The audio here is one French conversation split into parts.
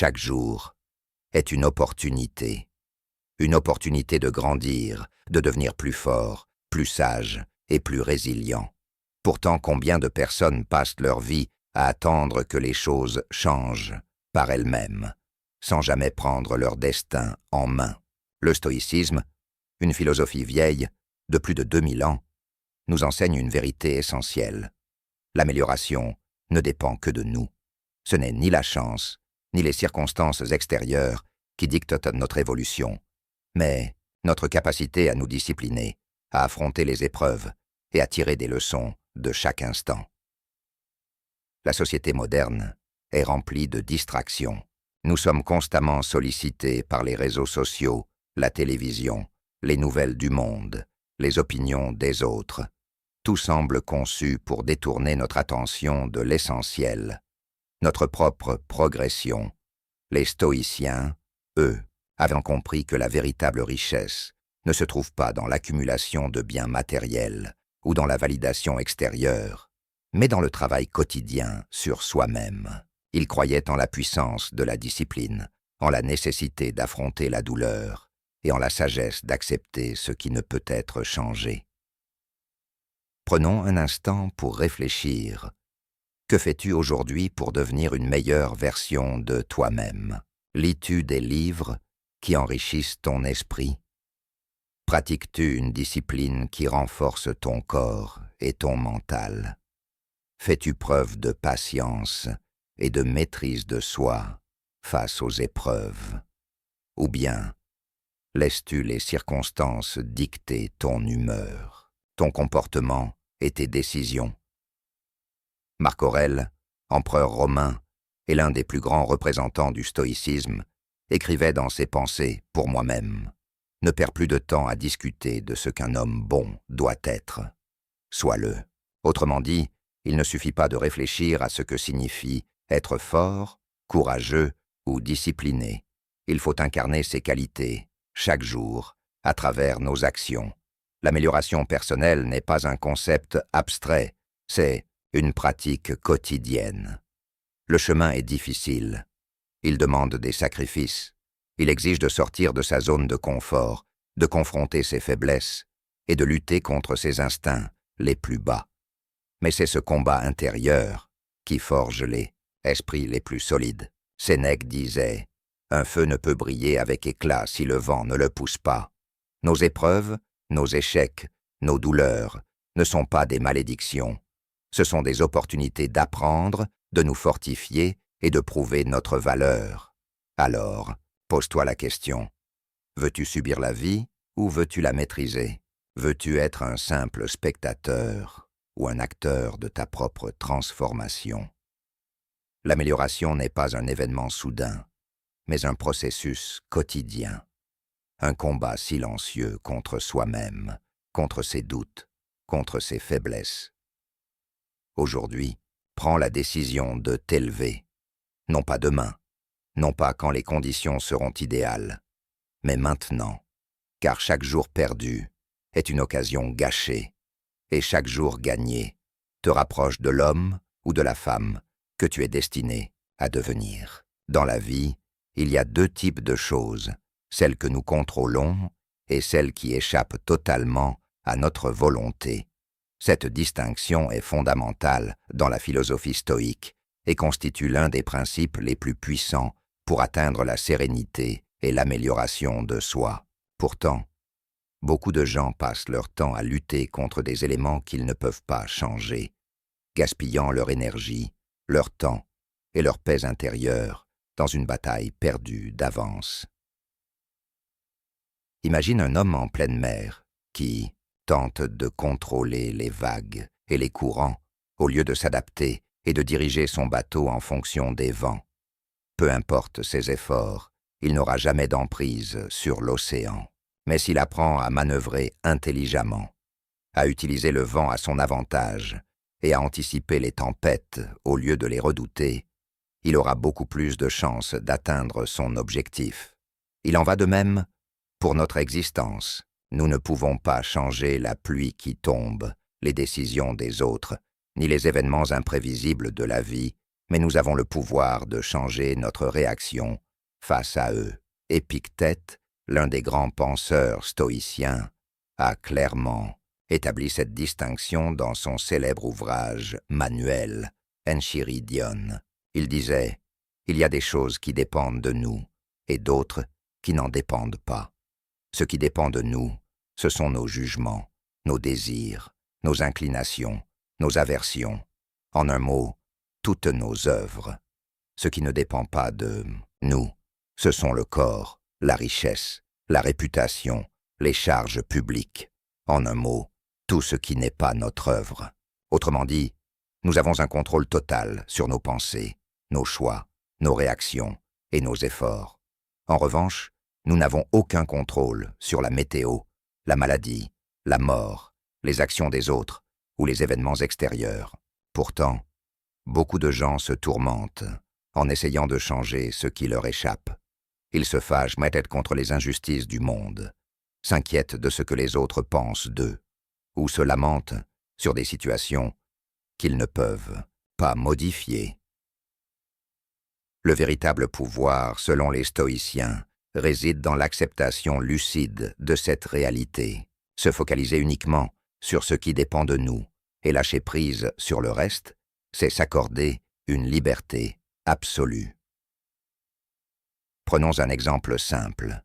chaque jour est une opportunité de grandir, de devenir plus fort, plus sage et plus résilient. Pourtant, combien de personnes passent leur vie à attendre que les choses changent par elles-mêmes, sans jamais prendre leur destin en main. Le stoïcisme, une philosophie vieille, de plus de 2000 ans, nous enseigne une vérité essentielle. L'amélioration ne dépend que de nous. Ce n'est ni la chance, ni les circonstances extérieures qui dictent notre évolution, mais notre capacité à nous discipliner, à affronter les épreuves et à tirer des leçons de chaque instant. La société moderne est remplie de distractions. Nous sommes constamment sollicités par les réseaux sociaux, la télévision, les nouvelles du monde, les opinions des autres. Tout semble conçu pour détourner notre attention de l'essentiel, notre propre progression. Les stoïciens, eux, avaient compris que la véritable richesse ne se trouve pas dans l'accumulation de biens matériels ou dans la validation extérieure, mais dans le travail quotidien sur soi-même. Ils croyaient en la puissance de la discipline, en la nécessité d'affronter la douleur et en la sagesse d'accepter ce qui ne peut être changé. Prenons un instant pour réfléchir. Que fais-tu aujourd'hui pour devenir une meilleure version de toi-même? Lis-tu des livres qui enrichissent ton esprit? Pratiques-tu une discipline qui renforce ton corps et ton mental? Fais-tu preuve de patience et de maîtrise de soi face aux épreuves? Ou bien laisses-tu les circonstances dicter ton humeur, ton comportement et tes décisions? Marc Aurèle, empereur romain et l'un des plus grands représentants du stoïcisme, écrivait dans ses pensées pour moi-même: « Ne perds plus de temps à discuter de ce qu'un homme bon doit être. Sois-le. » Autrement dit, il ne suffit pas de réfléchir à ce que signifie être fort, courageux ou discipliné. Il faut incarner ces qualités, chaque jour, à travers nos actions. L'amélioration personnelle n'est pas un concept abstrait, c'est une pratique quotidienne. Le chemin est difficile. Il demande des sacrifices. Il exige de sortir de sa zone de confort, de confronter ses faiblesses et de lutter contre ses instincts les plus bas. Mais c'est ce combat intérieur qui forge les esprits les plus solides. Sénèque disait « Un feu ne peut briller avec éclat si le vent ne le pousse pas. » Nos épreuves, nos échecs, nos douleurs ne sont pas des malédictions. Ce sont des opportunités d'apprendre, de nous fortifier et de prouver notre valeur. Alors, pose-toi la question. Veux-tu subir la vie ou veux-tu la maîtriser? Veux-tu être un simple spectateur ou un acteur de ta propre transformation? L'amélioration n'est pas un événement soudain, mais un processus quotidien. Un combat silencieux contre soi-même, contre ses doutes, contre ses faiblesses. Aujourd'hui, prends la décision de t'élever, non pas demain, non pas quand les conditions seront idéales, mais maintenant, car chaque jour perdu est une occasion gâchée, et chaque jour gagné te rapproche de l'homme ou de la femme que tu es destiné à devenir. Dans la vie, il y a deux types de choses, celles que nous contrôlons et celles qui échappent totalement à notre volonté. Cette distinction est fondamentale dans la philosophie stoïque et constitue l'un des principes les plus puissants pour atteindre la sérénité et l'amélioration de soi. Pourtant, beaucoup de gens passent leur temps à lutter contre des éléments qu'ils ne peuvent pas changer, gaspillant leur énergie, leur temps et leur paix intérieure dans une bataille perdue d'avance. Imagine un homme en pleine mer qui tente de contrôler les vagues et les courants au lieu de s'adapter et de diriger son bateau en fonction des vents. Peu importe ses efforts, il n'aura jamais d'emprise sur l'océan. Mais s'il apprend à manœuvrer intelligemment, à utiliser le vent à son avantage et à anticiper les tempêtes au lieu de les redouter, il aura beaucoup plus de chances d'atteindre son objectif. Il en va de même pour notre existence. Nous ne pouvons pas changer la pluie qui tombe, les décisions des autres, ni les événements imprévisibles de la vie, mais nous avons le pouvoir de changer notre réaction face à eux. Épictète, l'un des grands penseurs stoïciens, a clairement établi cette distinction dans son célèbre ouvrage Manuel, Enchiridion. Il disait « Il y a des choses qui dépendent de nous et d'autres qui n'en dépendent pas. Ce qui dépend de nous, ce sont nos jugements, nos désirs, nos inclinations, nos aversions, en un mot, toutes nos œuvres. Ce qui ne dépend pas de nous, ce sont le corps, la richesse, la réputation, les charges publiques. En un mot, tout ce qui n'est pas notre œuvre. Autrement dit, nous avons un contrôle total sur nos pensées, nos choix, nos réactions et nos efforts. En revanche, nous n'avons aucun contrôle sur la météo, la maladie, la mort, les actions des autres ou les événements extérieurs. Pourtant, beaucoup de gens se tourmentent en essayant de changer ce qui leur échappe. Ils se fâchent peut-être contre les injustices du monde, s'inquiètent de ce que les autres pensent d'eux, ou se lamentent sur des situations qu'ils ne peuvent pas modifier. Le véritable pouvoir, selon les stoïciens, réside dans l'acceptation lucide de cette réalité. Se focaliser uniquement sur ce qui dépend de nous et lâcher prise sur le reste, c'est s'accorder une liberté absolue. Prenons un exemple simple.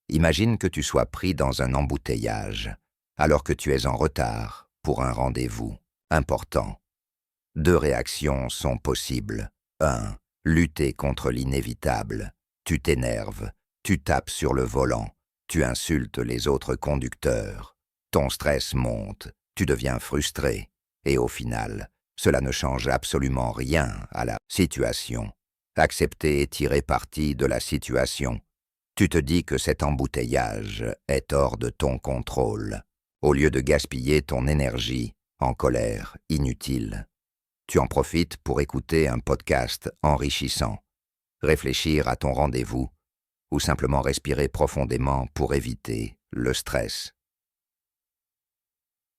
Imagine que tu sois pris dans un embouteillage, alors que tu es en retard pour un rendez-vous important. Deux réactions sont possibles. 1. Lutter contre l'inévitable. Tu t'énerves, tu tapes sur le volant, tu insultes les autres conducteurs. Ton stress monte, tu deviens frustré, et au final, cela ne change absolument rien à la situation. Accepter et tirer parti de la situation. Tu te dis que cet embouteillage est hors de ton contrôle. Au lieu de gaspiller ton énergie en colère inutile, tu en profites pour écouter un podcast enrichissant, réfléchir à ton rendez-vous ou simplement respirer profondément pour éviter le stress.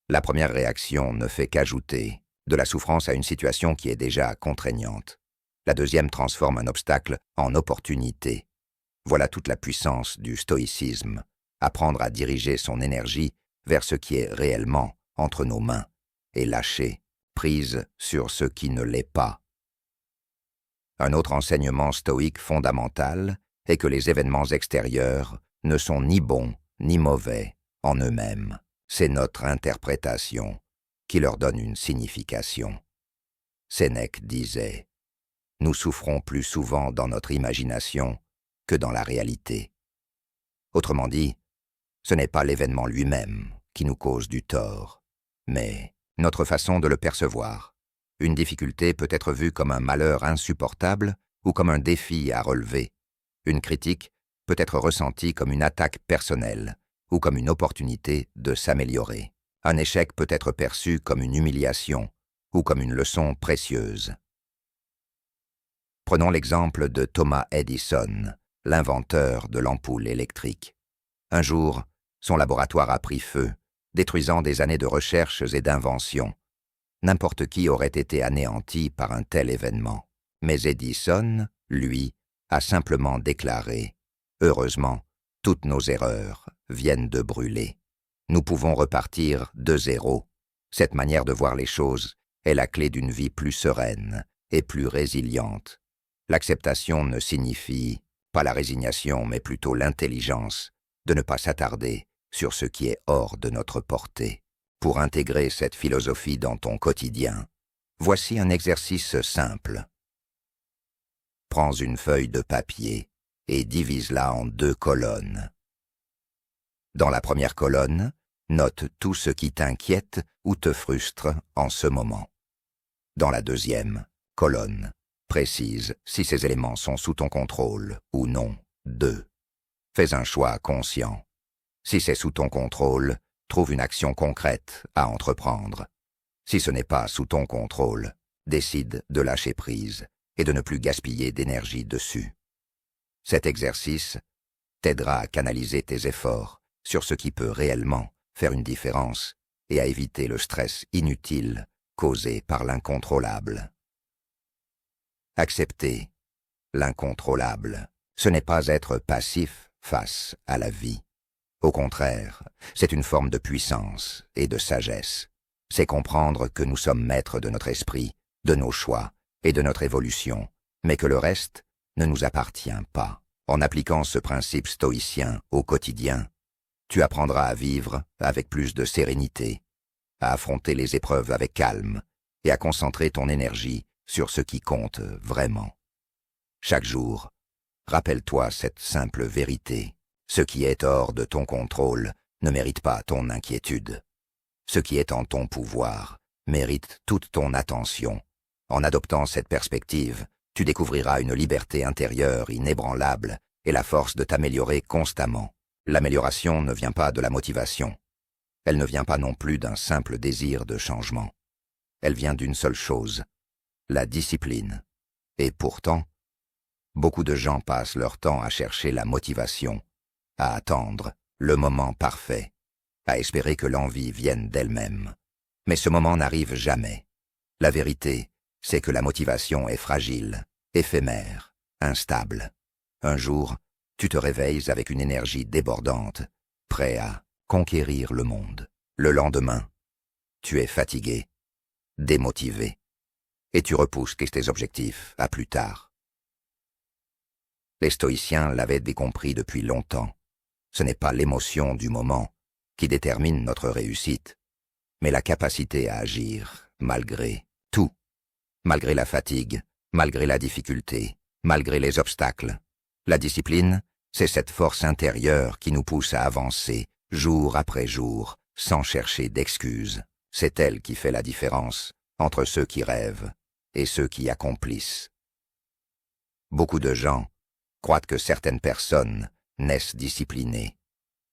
La première réaction ne fait qu'ajouter de la souffrance à une situation qui est déjà contraignante. La deuxième transforme un obstacle en opportunité. Voilà toute la puissance du stoïcisme, apprendre à diriger son énergie vers ce qui est réellement entre nos mains et lâcher prise sur ce qui ne l'est pas. Un autre enseignement stoïque fondamental est que les événements extérieurs ne sont ni bons ni mauvais en eux-mêmes. C'est notre interprétation qui leur donne une signification. Sénèque disait « Nous souffrons plus souvent dans notre imagination que dans la réalité. » Autrement dit, ce n'est pas l'événement lui-même qui nous cause du tort, mais notre façon de le percevoir. Une difficulté peut être vue comme un malheur insupportable ou comme un défi à relever. Une critique peut être ressentie comme une attaque personnelle ou comme une opportunité de s'améliorer. Un échec peut être perçu comme une humiliation ou comme une leçon précieuse. Prenons l'exemple de Thomas Edison, l'inventeur de l'ampoule électrique. Un jour, son laboratoire a pris feu, détruisant des années de recherches et d'inventions. N'importe qui aurait été anéanti par un tel événement. Mais Edison, lui, a simplement déclaré « Heureusement, toutes nos erreurs viennent de brûler. Nous pouvons repartir de zéro. Cette manière de voir les choses est la clé d'une vie plus sereine et plus résiliente. L'acceptation ne signifie pas la résignation, mais plutôt l'intelligence de ne pas s'attarder sur ce qui est hors de notre portée. Pour intégrer cette philosophie dans ton quotidien, voici un exercice simple. Prends une feuille de papier et divise-la en 2 colonnes. Dans la première colonne, note tout ce qui t'inquiète ou te frustre en ce moment. Dans la deuxième colonne, précise si ces éléments sont sous ton contrôle ou non. 2. Fais un choix conscient. Si c'est sous ton contrôle, trouve une action concrète à entreprendre. Si ce n'est pas sous ton contrôle, décide de lâcher prise et de ne plus gaspiller d'énergie dessus. Cet exercice t'aidera à canaliser tes efforts sur ce qui peut réellement faire une différence et à éviter le stress inutile causé par l'incontrôlable. Accepter l'incontrôlable, ce n'est pas être passif face à la vie. Au contraire, c'est une forme de puissance et de sagesse. C'est comprendre que nous sommes maîtres de notre esprit, de nos choix et de notre évolution, mais que le reste ne nous appartient pas. En appliquant ce principe stoïcien au quotidien, tu apprendras à vivre avec plus de sérénité, à affronter les épreuves avec calme et à concentrer ton énergie sur ce qui compte vraiment. Chaque jour, rappelle-toi cette simple vérité. Ce qui est hors de ton contrôle ne mérite pas ton inquiétude. Ce qui est en ton pouvoir mérite toute ton attention. En adoptant cette perspective, tu découvriras une liberté intérieure inébranlable et la force de t'améliorer constamment. L'amélioration ne vient pas de la motivation. Elle ne vient pas non plus d'un simple désir de changement. Elle vient d'une seule chose, la discipline. Et pourtant, beaucoup de gens passent leur temps à chercher la motivation, à attendre le moment parfait, à espérer que l'envie vienne d'elle-même. Mais ce moment n'arrive jamais. La vérité, c'est que la motivation est fragile, éphémère, instable. Un jour, tu te réveilles avec une énergie débordante, prêt à conquérir le monde. Le lendemain, tu es fatigué, démotivé, et tu repousses tes objectifs à plus tard. Les stoïciens l'avaient décompris depuis longtemps. Ce n'est pas l'émotion du moment qui détermine notre réussite, mais la capacité à agir malgré tout, malgré la fatigue, malgré la difficulté, malgré les obstacles. La discipline, c'est cette force intérieure qui nous pousse à avancer jour après jour, sans chercher d'excuses. C'est elle qui fait la différence entre ceux qui rêvent et ceux qui accomplissent. Beaucoup de gens croient que certaines personnes naissent disciplinées,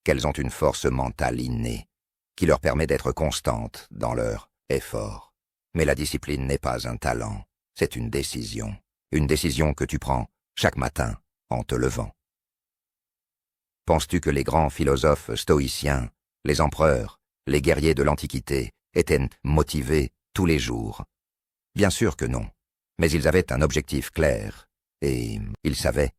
qu'elles ont une force mentale innée, qui leur permet d'être constantes dans leur effort. Mais la discipline n'est pas un talent, c'est une décision que tu prends chaque matin en te levant. Penses-tu que les grands philosophes stoïciens, les empereurs, les guerriers de l'Antiquité étaient motivés tous les jours? Bien sûr que non, mais ils avaient un objectif clair, et ils savaient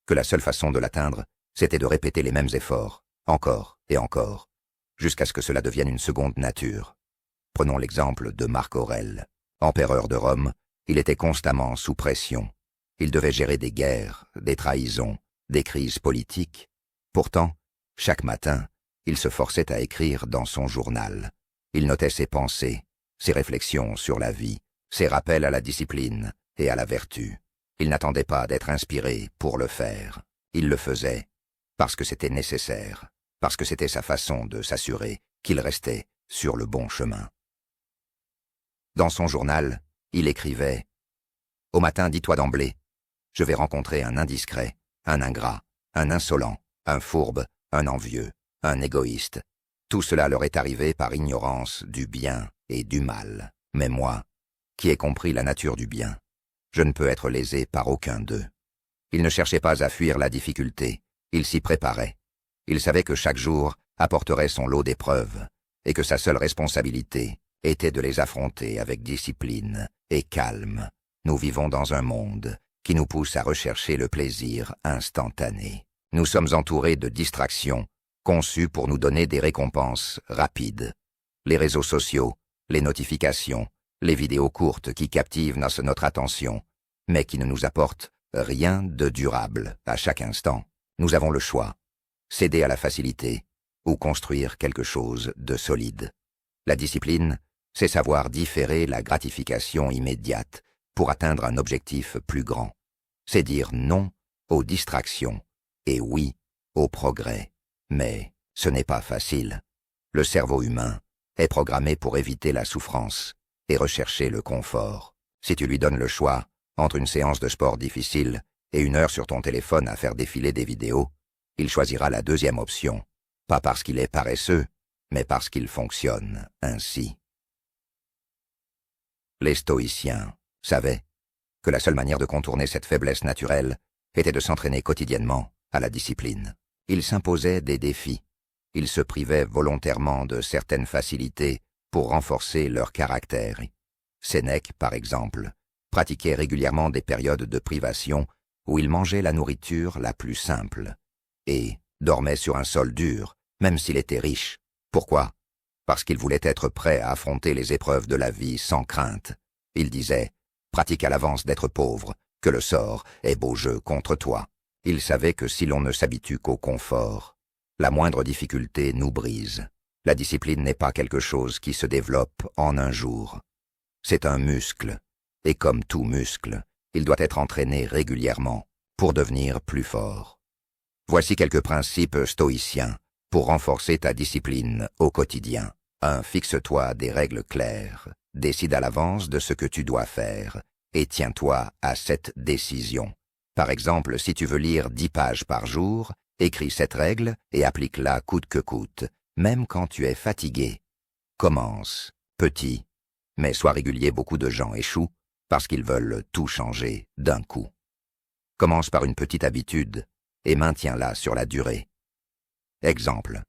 que la seule façon de l'atteindre, c'était de répéter les mêmes efforts, encore et encore, jusqu'à ce que cela devienne une seconde nature. Prenons l'exemple de Marc Aurèle. Empereur de Rome, il était constamment sous pression. Il devait gérer des guerres, des trahisons, des crises politiques. Pourtant, chaque matin, il se forçait à écrire dans son journal. Il notait ses pensées, ses réflexions sur la vie, ses rappels à la discipline et à la vertu. Il n'attendait pas d'être inspiré pour le faire. Il le faisait parce que c'était nécessaire, parce que c'était sa façon de s'assurer qu'il restait sur le bon chemin. Dans son journal, il écrivait « Au matin, dis-toi d'emblée, je vais rencontrer un indiscret, un ingrat, un insolent, un fourbe, un envieux, un égoïste. Tout cela leur est arrivé par ignorance du bien et du mal. Mais moi, qui ai compris la nature du bien, je ne peux être lésé par aucun d'eux. » Il ne cherchait pas à fuir la difficulté, il s'y préparait. Il savait que chaque jour apporterait son lot d'épreuves, et que sa seule responsabilité était de les affronter avec discipline et calme. Nous vivons dans un monde qui nous pousse à rechercher le plaisir instantané. Nous sommes entourés de distractions conçues pour nous donner des récompenses rapides. Les réseaux sociaux, les notifications, les vidéos courtes qui captivent notre attention, mais qui ne nous apportent rien de durable à chaque instant. Nous avons le choix, céder à la facilité ou construire quelque chose de solide. La discipline, c'est savoir différer la gratification immédiate pour atteindre un objectif plus grand. C'est dire non aux distractions et oui au progrès. Mais ce n'est pas facile. Le cerveau humain est programmé pour éviter la souffrance et rechercher le confort. Si tu lui donnes le choix entre une séance de sport difficile et 1 heure sur ton téléphone à faire défiler des vidéos, il choisira la deuxième option, pas parce qu'il est paresseux, mais parce qu'il fonctionne ainsi. Les stoïciens savaient que la seule manière de contourner cette faiblesse naturelle était de s'entraîner quotidiennement à la discipline. Ils s'imposaient des défis, ils se privaient volontairement de certaines facilités pour renforcer leur caractère. Sénèque, par exemple, pratiquait régulièrement des périodes de privation où il mangeait la nourriture la plus simple et dormait sur un sol dur, même s'il était riche. Pourquoi? Parce qu'il voulait être prêt à affronter les épreuves de la vie sans crainte. Il disait « Pratique à l'avance d'être pauvre, que le sort est beau jeu contre toi ». Il savait que si l'on ne s'habitue qu'au confort, la moindre difficulté nous brise. La discipline n'est pas quelque chose qui se développe en un jour. C'est un muscle, et comme tout muscle, il doit être entraîné régulièrement pour devenir plus fort. Voici quelques principes stoïciens pour renforcer ta discipline au quotidien. 1. Fixe-toi des règles claires, décide à l'avance de ce que tu dois faire, et tiens-toi à cette décision. Par exemple, si tu veux lire 10 pages par jour, écris cette règle et applique-la coûte que coûte, même quand tu es fatigué. Commence petit, mais sois régulier. Beaucoup de gens échouent parce qu'ils veulent tout changer d'un coup. Commence par une petite habitude et maintiens-la sur la durée. Exemple,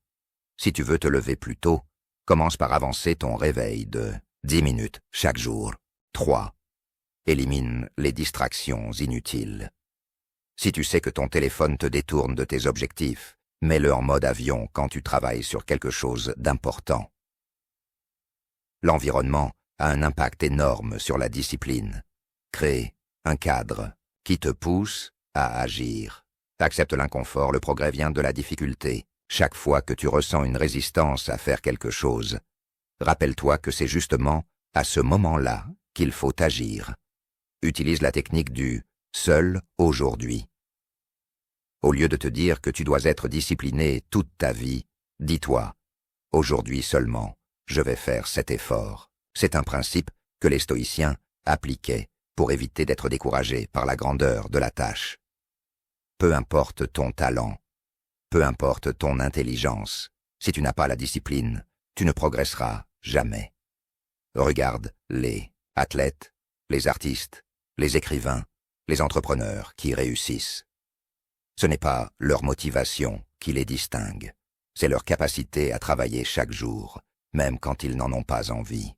si tu veux te lever plus tôt, commence par avancer ton réveil de 10 minutes chaque jour. 3. Élimine les distractions inutiles. Si tu sais que ton téléphone te détourne de tes objectifs, mets-le en mode avion quand tu travailles sur quelque chose d'important. L'environnement a un impact énorme sur la discipline. Crée un cadre qui te pousse à agir. Accepte l'inconfort, le progrès vient de la difficulté. Chaque fois que tu ressens une résistance à faire quelque chose, rappelle-toi que c'est justement à ce moment-là qu'il faut agir. Utilise la technique du « seul aujourd'hui ». Au lieu de te dire que tu dois être discipliné toute ta vie, dis-toi « aujourd'hui seulement, je vais faire cet effort ». C'est un principe que les stoïciens appliquaient pour éviter d'être découragés par la grandeur de la tâche. Peu importe ton talent, peu importe ton intelligence, si tu n'as pas la discipline, tu ne progresseras jamais. Regarde les athlètes, les artistes, les écrivains, les entrepreneurs qui réussissent. Ce n'est pas leur motivation qui les distingue, c'est leur capacité à travailler chaque jour, même quand ils n'en ont pas envie.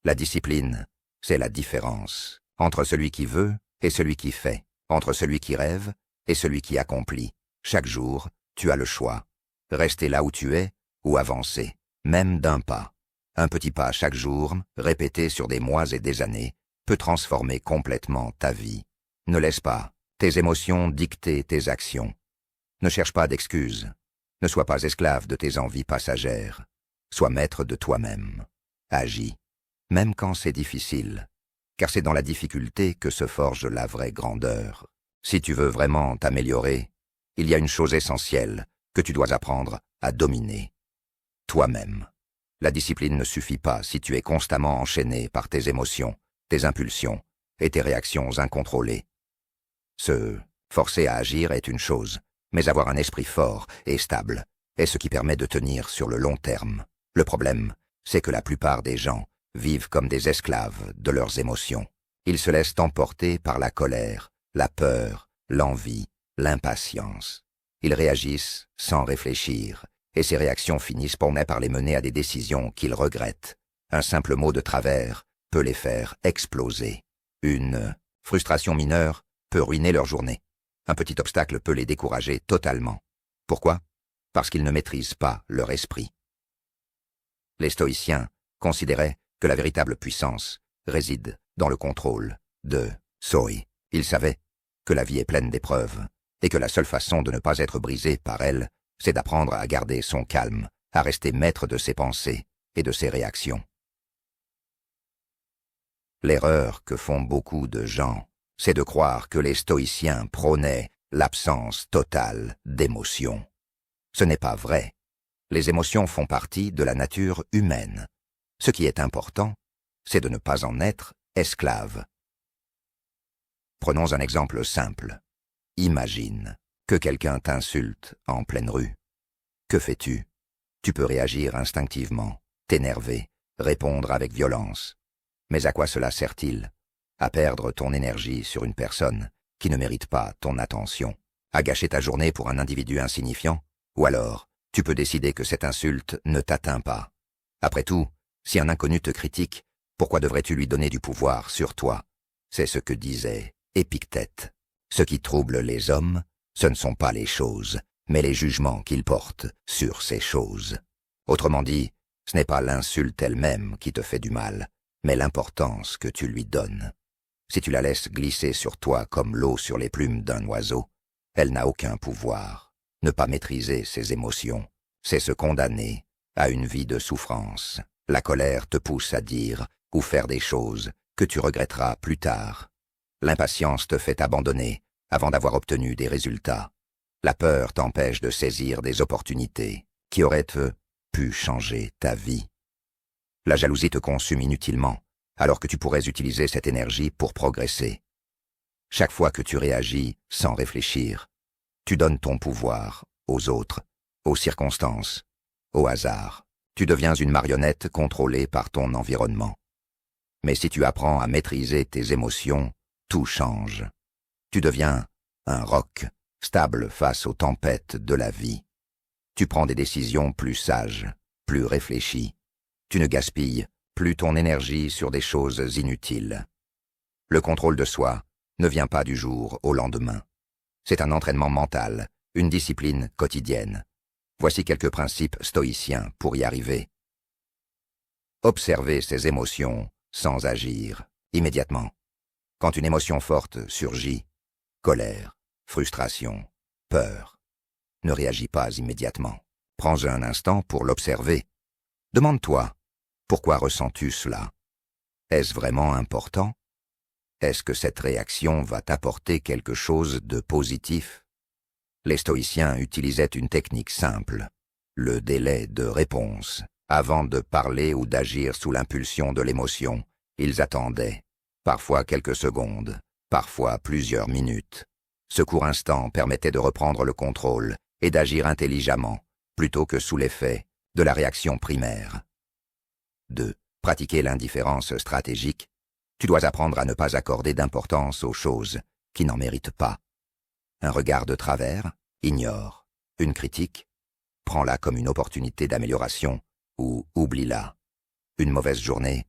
La discipline, c'est la différence entre celui qui veut et celui qui fait, entre celui qui rêve et celui qui accomplit. Chaque jour, tu as le choix. Rester là où tu es ou avancer, même d'un pas. Un petit pas chaque jour, répété sur des mois et des années, peut transformer complètement ta vie. Ne laisse pas tes émotions dicter tes actions. Ne cherche pas d'excuses. Ne sois pas esclave de tes envies passagères. Sois maître de toi-même. Agis, même quand c'est difficile, car c'est dans la difficulté que se forge la vraie grandeur. Si tu veux vraiment t'améliorer, il y a une chose essentielle que tu dois apprendre à dominer. Toi-même. La discipline ne suffit pas si tu es constamment enchaîné par tes émotions, tes impulsions et tes réactions incontrôlées. Se forcer à agir est une chose, mais avoir un esprit fort et stable est ce qui permet de tenir sur le long terme. Le problème, c'est que la plupart des gens vivent comme des esclaves de leurs émotions. Ils se laissent emporter par la colère, la peur, l'envie, l'impatience. Ils réagissent sans réfléchir, et ces réactions finissent par les mener à des décisions qu'ils regrettent. Un simple mot de travers peut les faire exploser. Une frustration mineure peut ruiner leur journée. Un petit obstacle peut les décourager totalement. Pourquoi? Parce qu'ils ne maîtrisent pas leur esprit. Les stoïciens considéraient que la véritable puissance réside dans le contrôle de soi. Ils savaient que la vie est pleine d'épreuves et que la seule façon de ne pas être brisé par elle, c'est d'apprendre à garder son calme, à rester maître de ses pensées et de ses réactions. L'erreur que font beaucoup de gens, c'est de croire que les stoïciens prônaient l'absence totale d'émotions. Ce n'est pas vrai. Les émotions font partie de la nature humaine. Ce qui est important, c'est de ne pas en être esclave. Prenons un exemple simple. Imagine que quelqu'un t'insulte en pleine rue. Que fais-tu? Tu peux réagir instinctivement, t'énerver, répondre avec violence. Mais à quoi cela sert-il? À perdre ton énergie sur une personne qui ne mérite pas ton attention, à gâcher ta journée pour un individu insignifiant? Ou alors, tu peux décider que cette insulte ne t'atteint pas. Après tout, si un inconnu te critique, pourquoi devrais-tu lui donner du pouvoir sur toi? C'est ce que disait Épictète. Ce qui trouble les hommes, ce ne sont pas les choses, mais les jugements qu'ils portent sur ces choses. Autrement dit, ce n'est pas l'insulte elle-même qui te fait du mal, mais l'importance que tu lui donnes. Si tu la laisses glisser sur toi comme l'eau sur les plumes d'un oiseau, elle n'a aucun pouvoir. Ne pas maîtriser ses émotions, c'est se condamner à une vie de souffrance. La colère te pousse à dire ou faire des choses que tu regretteras plus tard. L'impatience te fait abandonner avant d'avoir obtenu des résultats. La peur t'empêche de saisir des opportunités qui auraient pu changer ta vie. La jalousie te consume inutilement, alors que tu pourrais utiliser cette énergie pour progresser. Chaque fois que tu réagis sans réfléchir, tu donnes ton pouvoir aux autres, aux circonstances, au hasard. Tu deviens une marionnette contrôlée par ton environnement. Mais si tu apprends à maîtriser tes émotions, tout change. Tu deviens un roc, stable face aux tempêtes de la vie. Tu prends des décisions plus sages, plus réfléchies. Tu ne gaspilles plus ton énergie sur des choses inutiles. Le contrôle de soi ne vient pas du jour au lendemain. C'est un entraînement mental, une discipline quotidienne. Voici quelques principes stoïciens pour y arriver. Observer ses émotions sans agir, immédiatement. Quand une émotion forte surgit, colère, frustration, peur, ne réagis pas immédiatement. Prends un instant pour l'observer. Demande-toi, pourquoi ressens-tu cela? Est-ce vraiment important? Est-ce que cette réaction va t'apporter quelque chose de positif? Les stoïciens utilisaient une technique simple, le délai de réponse. Avant de parler ou d'agir sous l'impulsion de l'émotion, ils attendaient, parfois quelques secondes, parfois plusieurs minutes. Ce court instant permettait de reprendre le contrôle et d'agir intelligemment, plutôt que sous l'effet de la réaction primaire. 2. Pratiquer l'indifférence stratégique. Tu dois apprendre à ne pas accorder d'importance aux choses qui n'en méritent pas. Un regard de travers, ignore. Une critique, prends-la comme une opportunité d'amélioration ou oublie-la. Une mauvaise journée,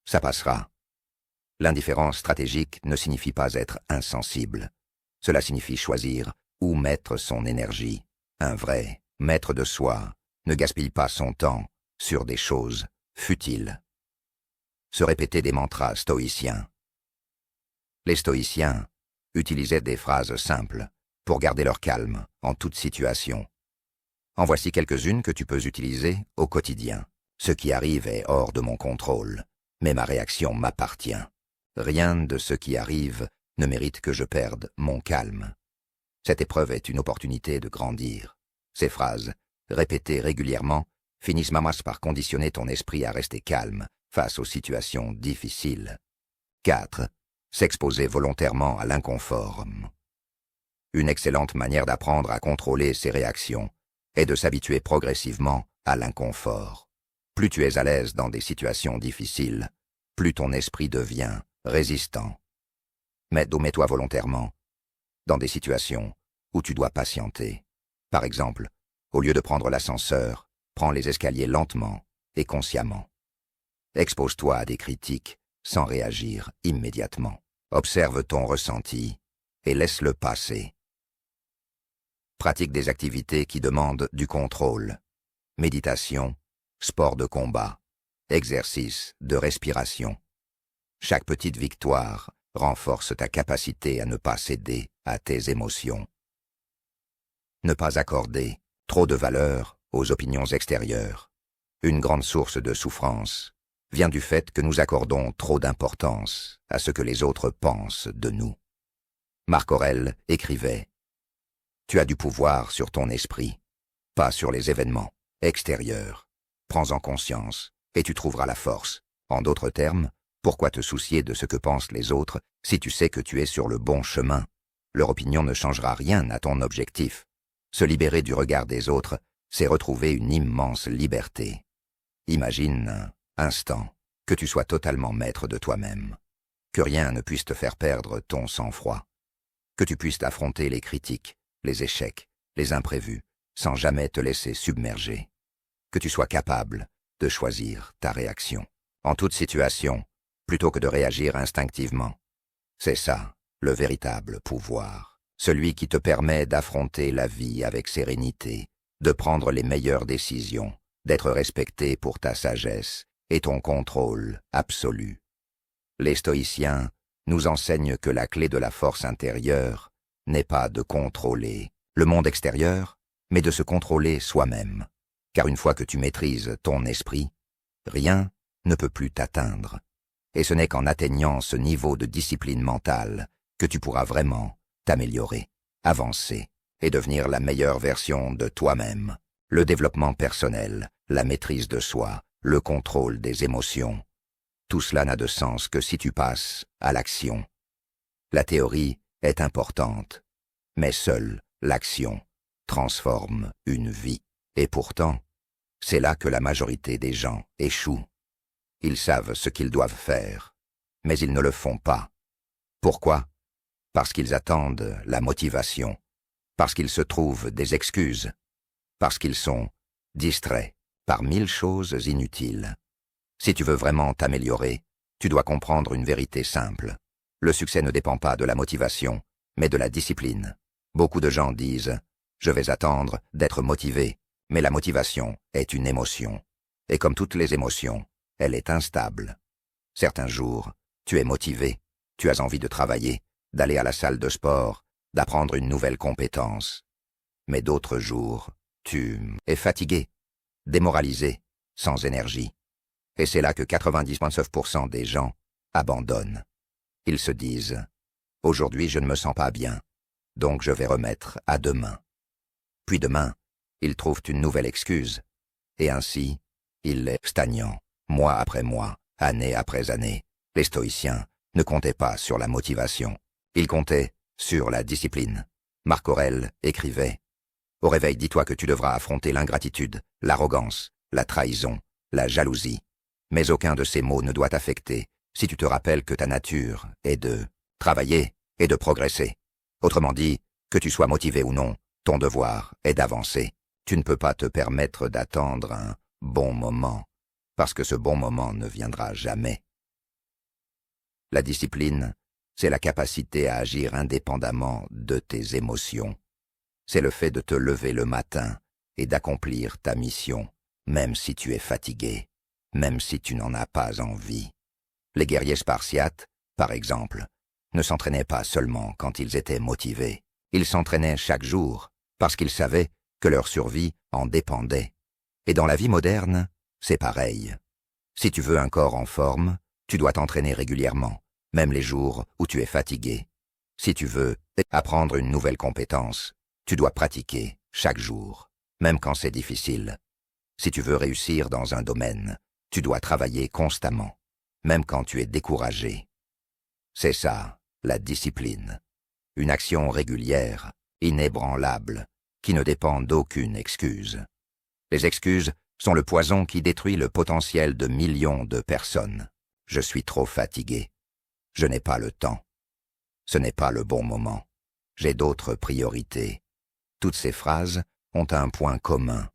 ça passera. L'indifférence stratégique ne signifie pas être insensible. Cela signifie choisir où mettre son énergie. Un vrai maître de soi ne gaspille pas son temps sur des choses futiles. Se répéter des mantras stoïciens. Les stoïciens utilisaient des phrases simples pour garder leur calme en toute situation. En voici quelques-unes que tu peux utiliser au quotidien. Ce qui arrive est hors de mon contrôle, mais ma réaction m'appartient. Rien de ce qui arrive ne mérite que je perde mon calme. Cette épreuve est une opportunité de grandir. Ces phrases, répétées régulièrement, finissent par conditionner ton esprit à rester calme face aux situations difficiles. 4. S'exposer volontairement à l'inconfort. Une excellente manière d'apprendre à contrôler ses réactions est de s'habituer progressivement à l'inconfort. Plus tu es à l'aise dans des situations difficiles, plus ton esprit devient résistant. Mais mets-toi volontairement dans des situations où tu dois patienter. Par exemple, au lieu de prendre l'ascenseur, prends les escaliers lentement et consciemment. Expose-toi à des critiques sans réagir immédiatement. Observe ton ressenti et laisse-le passer. Pratique des activités qui demandent du contrôle. Méditation, sport de combat, exercice de respiration. Chaque petite victoire renforce ta capacité à ne pas céder à tes émotions. Ne pas accorder trop de valeur aux opinions extérieures. Une grande source de souffrance vient du fait que nous accordons trop d'importance à ce que les autres pensent de nous. Marc Aurèle écrivait « Tu as du pouvoir sur ton esprit, pas sur les événements extérieurs. Prends-en conscience et tu trouveras la force. En d'autres termes, pourquoi te soucier de ce que pensent les autres si tu sais que tu es sur le bon chemin? Leur opinion ne changera rien à ton objectif. Se libérer du regard des autres, c'est retrouver une immense liberté. Imagine un instant que tu sois totalement maître de toi-même, que rien ne puisse te faire perdre ton sang-froid, que tu puisses affronter les critiques, les échecs, les imprévus, sans jamais te laisser submerger, que tu sois capable de choisir ta réaction. En toute situation, plutôt que de réagir instinctivement, C'est ça, le véritable pouvoir. Celui qui te permet d'affronter la vie avec sérénité, de prendre les meilleures décisions, d'être respecté pour ta sagesse et ton contrôle absolu. Les stoïciens nous enseignent que la clé de la force intérieure n'est pas de contrôler le monde extérieur, mais de se contrôler soi-même. Car une fois que tu maîtrises ton esprit, rien ne peut plus t'atteindre. Et ce n'est qu'en atteignant ce niveau de discipline mentale que tu pourras vraiment t'améliorer, avancer et devenir la meilleure version de toi-même. Le développement personnel, la maîtrise de soi, le contrôle des émotions. Tout cela n'a de sens que si tu passes à l'action. La théorie est importante, mais seule l'action transforme une vie. Et pourtant, c'est là que la majorité des gens échouent. Ils savent ce qu'ils doivent faire, mais ils ne le font pas. Pourquoi? Parce qu'ils attendent la motivation, parce qu'ils se trouvent des excuses, parce qu'ils sont distraits par 1000 choses inutiles. Si tu veux vraiment t'améliorer, tu dois comprendre une vérité simple. Le succès ne dépend pas de la motivation, mais de la discipline. Beaucoup de gens disent « Je vais attendre d'être motivé », mais la motivation est une émotion. Et comme toutes les émotions, elle est instable. Certains jours, tu es motivé, tu as envie de travailler, d'aller à la salle de sport, d'apprendre une nouvelle compétence. Mais d'autres jours, tu es fatigué, démoralisé, sans énergie. Et c'est là que 99% des gens abandonnent. Ils se disent « Aujourd'hui, je ne me sens pas bien, donc je vais remettre à demain. » Puis demain, ils trouvent une nouvelle excuse, et ainsi, il est stagnant, mois après mois, année après année. Les stoïciens ne comptaient pas sur la motivation, ils comptaient sur la discipline. Marc Aurèle écrivait « Au réveil, dis-toi que tu devras affronter l'ingratitude, l'arrogance, la trahison, la jalousie. Mais aucun de ces mots ne doit t'affecter si tu te rappelles que ta nature est de travailler et de progresser. Autrement dit, que tu sois motivé ou non, ton devoir est d'avancer. Tu ne peux pas te permettre d'attendre un bon moment, parce que ce bon moment ne viendra jamais. » La discipline, c'est la capacité à agir indépendamment de tes émotions. C'est le fait de te lever le matin et d'accomplir ta mission, même si tu es fatigué, même si tu n'en as pas envie. Les guerriers spartiates, par exemple, ne s'entraînaient pas seulement quand ils étaient motivés. Ils s'entraînaient chaque jour, parce qu'ils savaient que leur survie en dépendait. Et dans la vie moderne, c'est pareil. Si tu veux un corps en forme, tu dois t'entraîner régulièrement, même les jours où tu es fatigué. Si tu veux apprendre une nouvelle compétence, tu dois pratiquer chaque jour, même quand c'est difficile. Si tu veux réussir dans un domaine, tu dois travailler constamment, même quand tu es découragé. C'est ça, la discipline. Une action régulière, inébranlable, qui ne dépend d'aucune excuse. Les excuses sont le poison qui détruit le potentiel de millions de personnes. Je suis trop fatigué. Je n'ai pas le temps. Ce n'est pas le bon moment. J'ai d'autres priorités. Toutes ces phrases ont un point commun.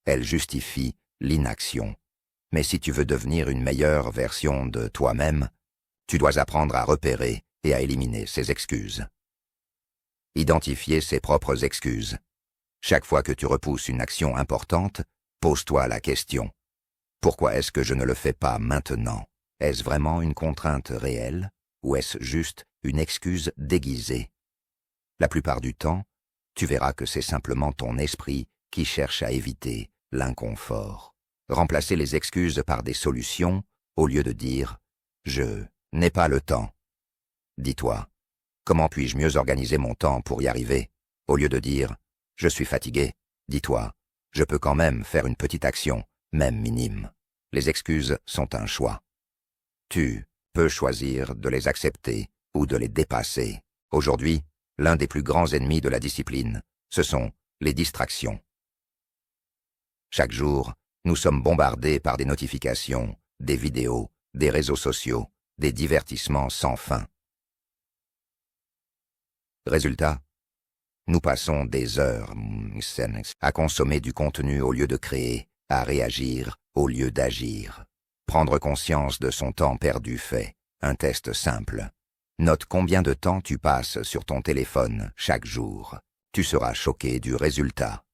Elles justifient l'inaction. Mais si tu veux devenir une meilleure version de toi-même, tu dois apprendre à repérer et à éliminer ces excuses. Identifier ses propres excuses. Chaque fois que tu repousses une action importante, pose-toi la question. Pourquoi est-ce que je ne le fais pas maintenant? Est-ce vraiment une contrainte réelle ou est-ce juste une excuse déguisée? La plupart du temps, tu verras que c'est simplement ton esprit qui cherche à éviter l'inconfort. Remplacer les excuses par des solutions au lieu de dire « je n'ai pas le temps ». Dis-toi « comment puis-je mieux organiser mon temps pour y arriver ?» Au lieu de dire « je suis fatigué », dis-toi « je peux quand même faire une petite action, même minime ». Les excuses sont un choix. Tu peux choisir de les accepter ou de les dépasser. Aujourd'hui, l'un des plus grands ennemis de la discipline, ce sont les distractions. Chaque jour, nous sommes bombardés par des notifications, des vidéos, des réseaux sociaux, des divertissements sans fin. Résultat, nous passons des heures à consommer du contenu au lieu de créer, à réagir au lieu d'agir. Prendre conscience de son temps perdu fait un test simple. Note combien de temps tu passes sur ton téléphone chaque jour. Tu seras choqué du résultat.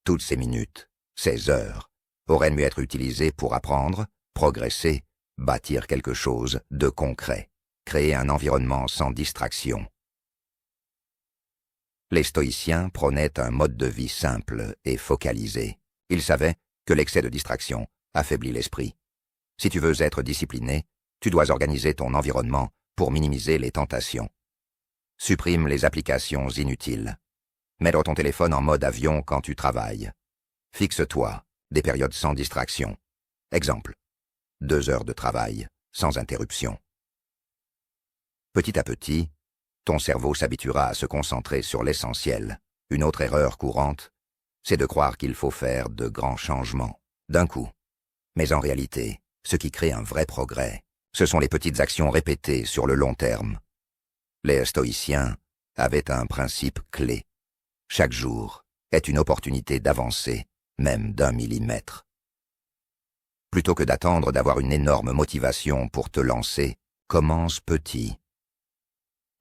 Toutes ces minutes, ces heures, auraient mieux être utilisées pour apprendre, progresser, bâtir quelque chose de concret, créer un environnement sans distraction. Les stoïciens prônaient un mode de vie simple et focalisé. Ils savaient que l'excès de distraction affaiblit l'esprit. Si tu veux être discipliné, tu dois organiser ton environnement pour minimiser les tentations. Supprime les applications inutiles. Mets ton téléphone en mode avion quand tu travailles. Fixe-toi des périodes sans distraction. Exemple, 2 heures de travail sans interruption. Petit à petit, ton cerveau s'habituera à se concentrer sur l'essentiel. Une autre erreur courante, c'est de croire qu'il faut faire de grands changements d'un coup. Mais en réalité, ce qui crée un vrai progrès, ce sont les petites actions répétées sur le long terme. Les stoïciens avaient un principe clé. Chaque jour est une opportunité d'avancer, même d'1 millimètre. Plutôt que d'attendre d'avoir une énorme motivation pour te lancer, commence petit.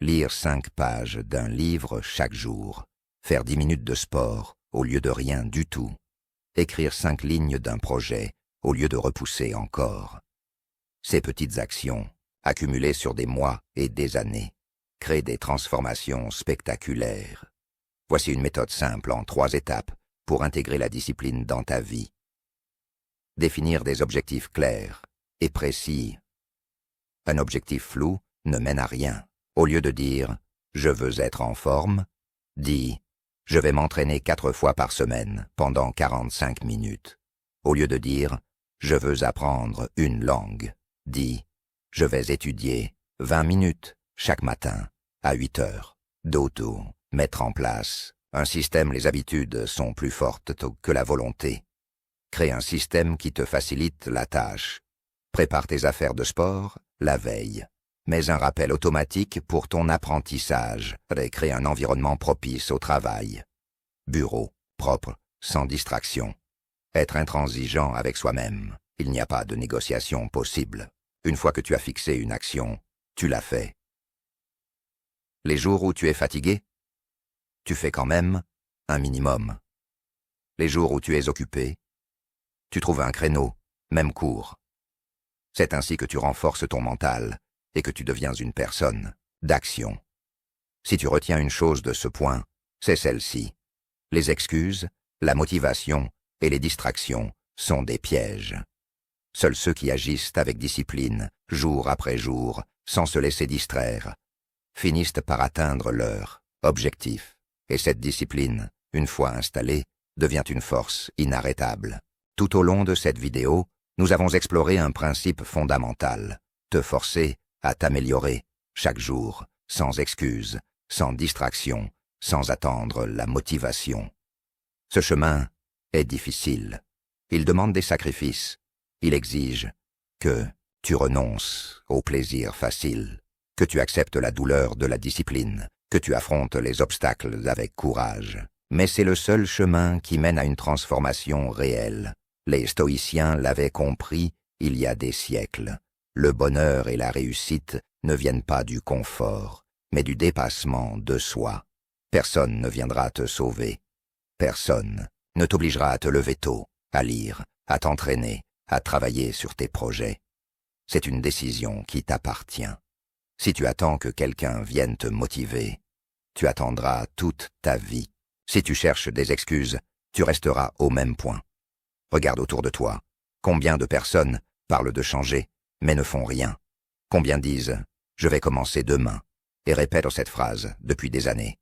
Lire 5 pages d'un livre chaque jour, faire 10 minutes de sport au lieu de rien du tout, écrire 5 lignes d'un projet au lieu de repousser encore. Ces petites actions, accumulées sur des mois et des années, créent des transformations spectaculaires. Voici une méthode simple en 3 étapes pour intégrer la discipline dans ta vie. Définir des objectifs clairs et précis. Un objectif flou ne mène à rien. Au lieu de dire « je veux être en forme », dis « je vais m'entraîner 4 fois par semaine pendant 45 minutes ». Au lieu de dire « je veux apprendre une langue », dis « je vais étudier 20 minutes chaque matin à 8 heures ». D'auto, mettre en place un système. Les habitudes sont plus fortes que la volonté. Crée un système qui te facilite la tâche. Prépare tes affaires de sport la veille. Mets un rappel automatique pour ton apprentissage et crée un environnement propice au travail. Bureau, propre, sans distraction. Être intransigeant avec soi-même. Il n'y a pas de négociation possible. Une fois que tu as fixé une action, tu l'as fait. Les jours où tu es fatigué, tu fais quand même un minimum. Les jours où tu es occupé, tu trouves un créneau, même court. C'est ainsi que tu renforces ton mental et que tu deviens une personne d'action. Si tu retiens une chose de ce point, c'est celle-ci. Les excuses, la motivation et les distractions sont des pièges. Seuls ceux qui agissent avec discipline, jour après jour, sans se laisser distraire, finissent par atteindre leur objectif. Et cette discipline, une fois installée, devient une force inarrêtable. Tout au long de cette vidéo, nous avons exploré un principe fondamental, te forcer à t'améliorer chaque jour, sans excuse, sans distraction, sans attendre la motivation. Ce chemin est difficile. Il demande des sacrifices. Il exige que tu renonces au plaisir facile, que tu acceptes la douleur de la discipline, que tu affrontes les obstacles avec courage. Mais c'est le seul chemin qui mène à une transformation réelle. Les stoïciens l'avaient compris il y a des siècles. Le bonheur et la réussite ne viennent pas du confort, mais du dépassement de soi. Personne ne viendra te sauver. Personne ne t'obligera à te lever tôt, à lire, à t'entraîner, à travailler sur tes projets. C'est une décision qui t'appartient. Si tu attends que quelqu'un vienne te motiver, tu attendras toute ta vie. Si tu cherches des excuses, tu resteras au même point. Regarde autour de toi. Combien de personnes parlent de changer, mais ne font rien? Combien disent « je vais commencer demain » et répètent cette phrase depuis des années?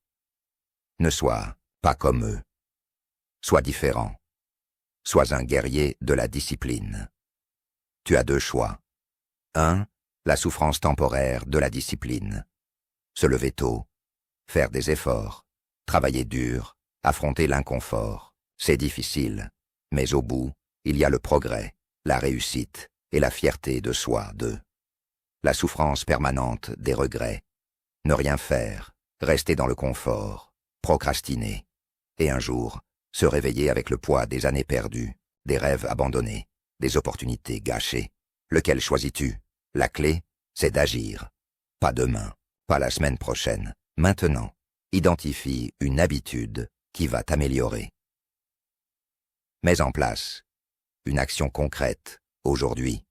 Ne sois pas comme eux. Sois différent. Sois un guerrier de la discipline. Tu as 2 choix. 1. La souffrance temporaire de la discipline. Se lever tôt, faire des efforts, travailler dur, affronter l'inconfort. C'est difficile, mais au bout, il y a le progrès, la réussite et la fierté de soi. 2. La souffrance permanente des regrets. Ne rien faire, rester dans le confort, procrastiner, et un jour, se réveiller avec le poids des années perdues, des rêves abandonnés, des opportunités gâchées. Lequel choisis-tu? La clé, c'est d'agir. Pas demain, Pas la semaine prochaine. Maintenant, identifie une habitude qui va t'améliorer. Mets en place une action concrète, aujourd'hui.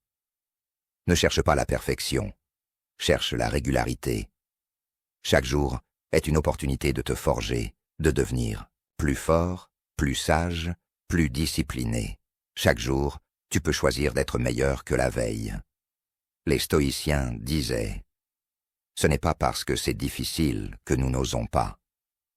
Ne cherche pas la perfection, cherche la régularité. Chaque jour est une opportunité de te forger, de devenir plus fort, plus sage, plus discipliné. Chaque jour, tu peux choisir d'être meilleur que la veille. Les stoïciens disaient « Ce n'est pas parce que c'est difficile que nous n'osons pas.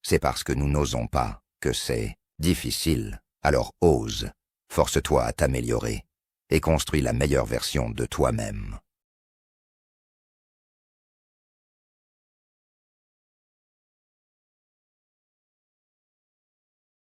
C'est parce que nous n'osons pas que c'est difficile. Alors ose, force-toi à t'améliorer et construis la meilleure version de toi-même. »